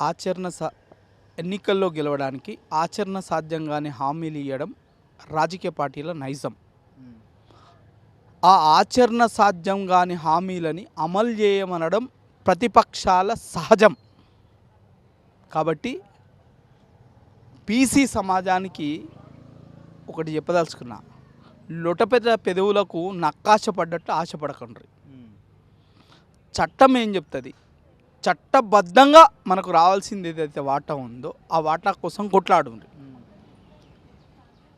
ఆచరణ ఎన్నికల్లో గెలవడానికి ఆచరణ సాధ్యంగానే హామీలు ఇవ్వడం రాజకీయ పార్టీల నైజం. ఆ ఆచరణ సాధ్యంగాని హామీలని అమలు చేయమనడం ప్రతిపక్షాల సహజం. కాబట్టి బీసీ సమాజానికి ఒకటి చెప్పదలుచుకున్నా, లొటపెద పెదవులకు నక్కాశపడ్డట్టు ఆశపడకండ్రి. చట్టం ఏం చెప్తుంది? చట్టబద్ధంగా మనకు రావాల్సింది ఏదైతే వాటా ఉందో ఆ వాటా కోసం కొట్లాడుండ్రి.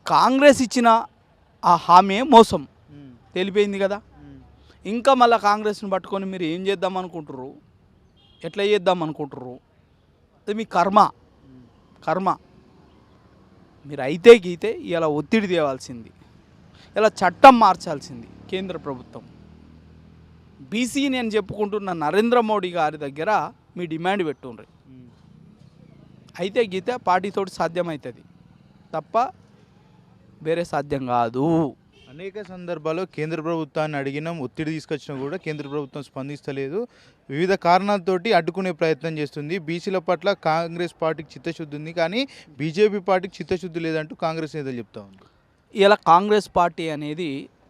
కాంగ్రెస్ ఇచ్చిన ఆ హామీ మోసం తెలిపోయింది కదా. ఇంకా మళ్ళీ కాంగ్రెస్ని పట్టుకొని మీరు ఏం చేద్దాం అనుకుంటుర్రు, ఎట్లా చేద్దాం అనుకుంటుర్రు? అది మీ కర్మ. మీరు అయితే గీతే ఇలా ఒత్తిడి తేవాల్సింది, ఇలా చట్టం మార్చాల్సింది కేంద్ర ప్రభుత్వం. బీసీని అని చెప్పుకుంటున్న నరేంద్ర మోడీ గారి దగ్గర మీ డిమాండ్ పెట్టుండ్రి. అయితే గీతే పార్టీతోటి సాధ్యమవుతుంది తప్ప వేరే సాధ్యం కాదు. అనేక సందర్భాల్లో కేంద్ర ప్రభుత్వాన్ని అడిగినాం, ఒత్తిడి తీసుకొచ్చినా కూడా కేంద్ర ప్రభుత్వం స్పందిస్తలేదు. వివిధ కారణాలతోటి అడ్డుకునే ప్రయత్నం చేస్తుంది. బీసీల పట్ల కాంగ్రెస్ పార్టీకి చిత్తశుద్ధి ఉంది, కానీ బీజేపీ పార్టీకి చిత్తశుద్ధి లేదంటూ కాంగ్రెస్ నేతలు చెప్తా ఉంది. ఇలా కాంగ్రెస్ పార్టీ అనేది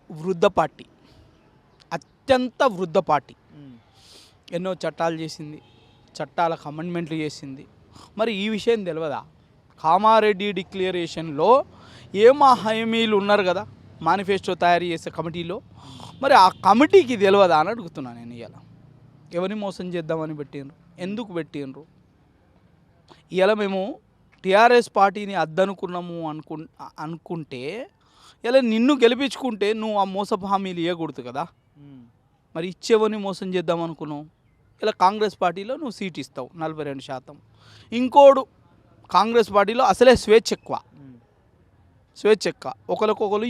వృద్ధ పార్టీ, అత్యంత వృద్ధ పార్టీ. ఎన్నో చట్టాలు చేసింది, చట్టాలకు అమెండ్మెంట్లు చేసింది. మరి ఈ విషయం తెలియదా? కామారెడ్డి డిక్లరేషన్లో ఏమా హామీలు ఉన్నారు కదా మేనిఫెస్టో తయారు చేసే కమిటీలో, మరి ఆ కమిటీకి తెలియదా అని అడుగుతున్నాను నేను. ఇలా ఎవరిని మోసం చేద్దామని పెట్టిండ్రు, ఎందుకు పెట్టిండ్రు? ఇలా మేము టీఆర్ఎస్ పార్టీని అద్దనుకున్నాము అనుకుంటే ఇలా నిన్ను గెలిపించుకుంటే నువ్వు ఆ మోసపు హామీలు ఇవ్వకూడదు కదా. మరి ఇచ్చేవని మోసం చేద్దాం అనుకున్నావు. ఇలా కాంగ్రెస్ పార్టీలో నువ్వు సీట్ ఇస్తావు 42%. ఇంకోడు కాంగ్రెస్ పార్టీలో అసలే స్వేచ్ఛ ఎక్కువ. ఒకరికొకరు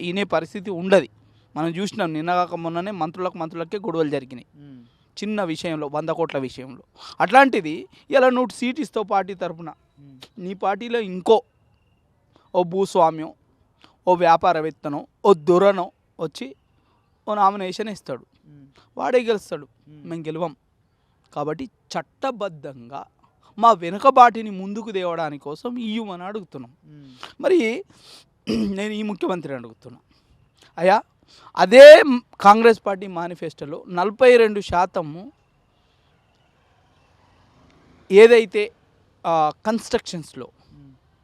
ఇనే పరిస్థితి ఉండదు. మనం చూసినాం, నిన్నగాక మొన్ననే మంత్రులకే గొడవలు జరిగినాయి చిన్న విషయంలో, 100 కోట్ల విషయంలో. అట్లాంటిది ఇలా నువ్వు సీట్ ఇస్తావు పార్టీ తరఫున. నీ పార్టీలో ఇంకో ఓ భూస్వామ్యం, ఓ వ్యాపారవేత్తనో, ఓ దొరనో వచ్చి ఓ నామినేషన్ ఇస్తాడు, వాడే గెలుస్తాడు, మేము గెలవం. కాబట్టి చట్టబద్ధంగా మా వెనుకబాటిని ముందుకు తేవడానికి కోసం ఇయ్యమని అడుగుతున్నాం. మరి నేను ఈ ముఖ్యమంత్రిని అడుగుతున్నా, అయ్యా అదే కాంగ్రెస్ పార్టీ మేనిఫెస్టోలో 42% ఏదైతే కన్స్ట్రక్షన్స్లో